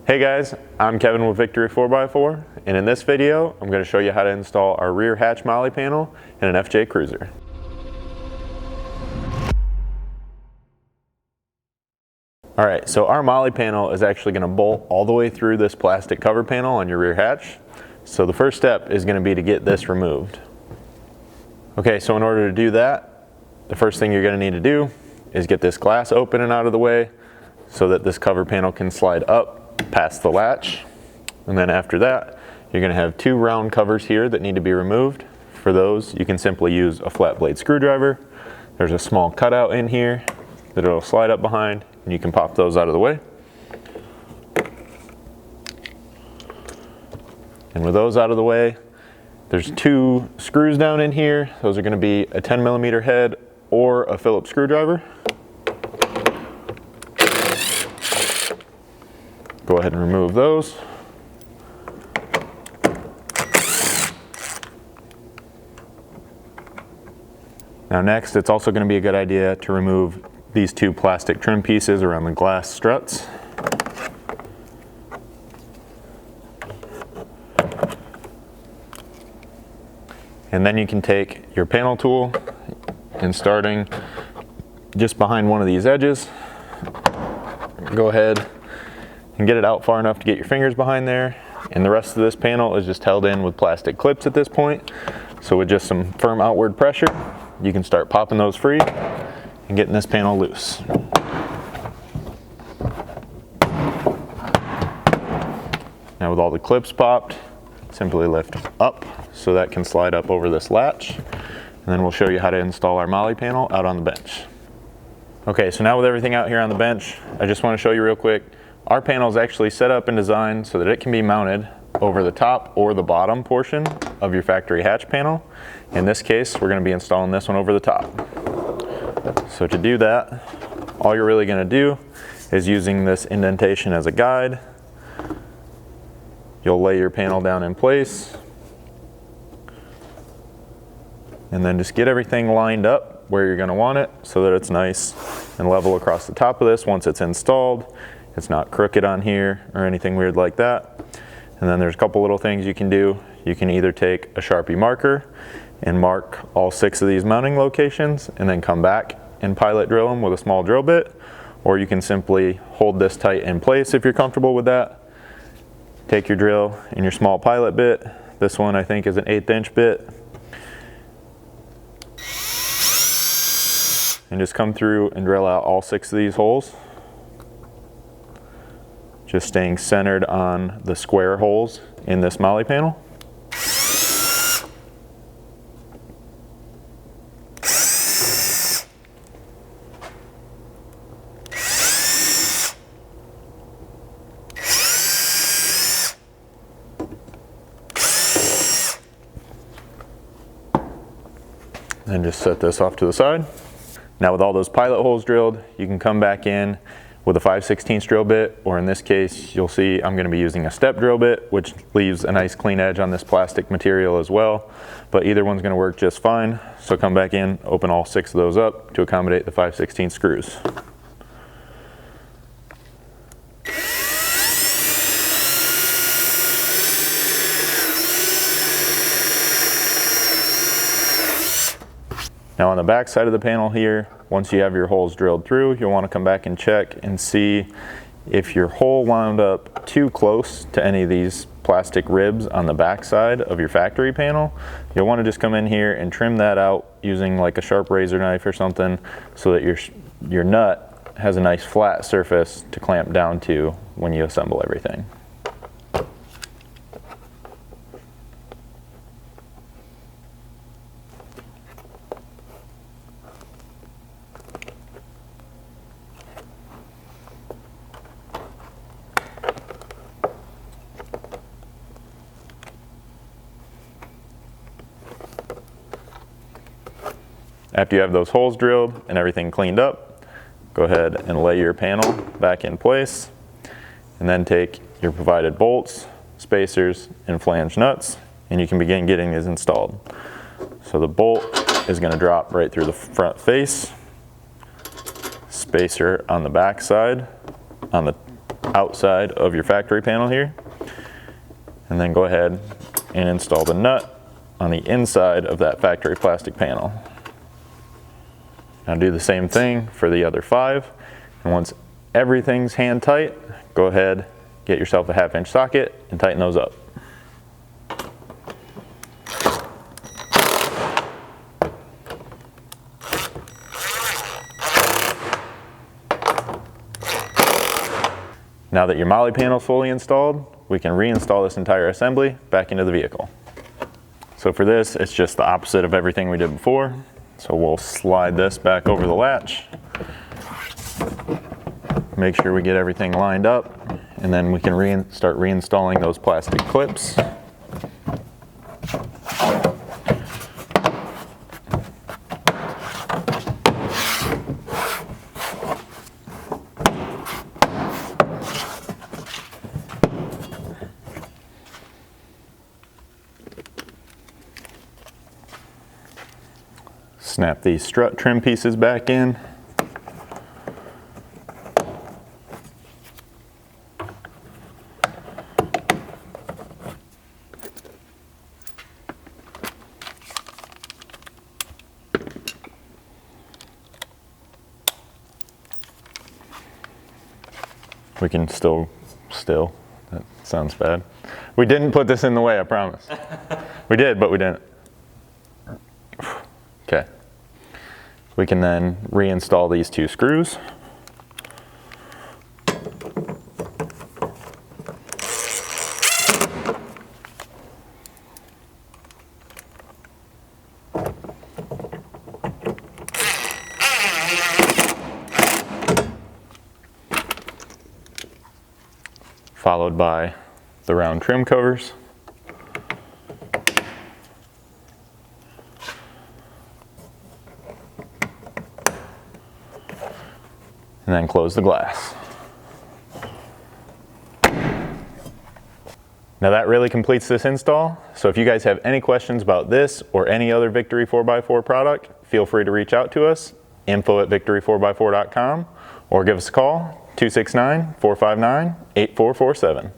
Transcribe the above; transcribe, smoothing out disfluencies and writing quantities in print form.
Hey guys, I'm Kevin with Victory 4x4, and in this video I'm going to show you how to install our rear hatch MOLLE panel in an FJ Cruiser. Alright, so our MOLLE panel is actually going to bolt all the way through this plastic cover panel on your rear hatch. So the first step is going to be to get this removed. Okay, so in order to do that, the first thing you're going to need to do is get this glass open and out of the way so that this cover panel can slide up past the latch. And then after that, you're going to have two round covers here that need to be removed. For those, you can simply use a flat blade screwdriver. There's a small cutout in here that it'll slide up behind, and you can pop those out of the way. And with those out of the way, there's two screws down in here. Those are going to be a 10mm head or a Phillips screwdriver. Go ahead and remove those. Now next, it's also going to be a good idea to remove these two plastic trim pieces around the glass struts. And then you can take your panel tool and starting just behind one of these edges, go ahead and get it out far enough to get your fingers behind there. And the rest of this panel is just held in with plastic clips at this point. So with just some firm outward pressure, you can start popping those free and getting this panel loose. Now with all the clips popped, simply lift up so that can slide up over this latch. And then we'll show you how to install our MOLLE panel out on the bench. Okay, so now with everything out here on the bench, I just want to show you real quick. Our panel is actually set up and designed so that it can be mounted over the top or the bottom portion of your factory hatch panel. In this case, we're going to be installing this one over the top. So to do that, all you're really going to do is using this indentation as a guide. You'll lay your panel down in place and then just get everything lined up where you're going to want it so that it's nice and level across the top of this once it's installed. It's not crooked on here or anything weird like that. And then there's a couple little things you can do. You can either take a Sharpie marker and mark all 6 of these mounting locations and then come back and pilot drill them with a small drill bit, or you can simply hold this tight in place if you're comfortable with that. Take your drill and your small pilot bit. This one I think is an 1/8 inch bit. And just come through and drill out all 6 of these holes. Just staying centered on the square holes in this MOLLE panel. And just set this off to the side. Now with all those pilot holes drilled, you can come back in with a 5/16 drill bit, or in this case, you'll see I'm going to be using a step drill bit, which leaves a nice clean edge on this plastic material as well. But either one's going to work just fine. So come back in, open all 6 of those up to accommodate the 5/16 screws. Now on the back side of the panel here, once you have your holes drilled through, you'll want to come back and check and see if your hole wound up too close to any of these plastic ribs on the back side of your factory panel. You'll want to just come in here and trim that out using like a sharp razor knife or something so that your nut has a nice flat surface to clamp down to when you assemble everything. After you have those holes drilled and everything cleaned up, go ahead and lay your panel back in place, and then take your provided bolts, spacers, and flange nuts, and you can begin getting these installed. So the bolt is going to drop right through the front face, spacer on the back side, on the outside of your factory panel here. And then go ahead and install the nut on the inside of that factory plastic panel. Now do the same thing for the other 5. And once everything's hand tight, go ahead, get yourself a 1/2-inch socket and tighten those up. Now that your MOLLE panel is fully installed, we can reinstall this entire assembly back into the vehicle. So for this, it's just the opposite of everything we did before. So we'll slide this back over the latch, make sure we get everything lined up, and then we can start reinstalling those plastic clips. Snap these strut trim pieces back in. We can still, that sounds bad. We didn't put this in the way, I promise. We did, but we didn't. Okay. We can then reinstall these 2 screws. Followed by the round trim covers. And then close the glass. Now that really completes this install. So if you guys have any questions about this or any other Victory 4x4 product, feel free to reach out to us, info@victory4x4.com, or give us a call, 269-459-8447.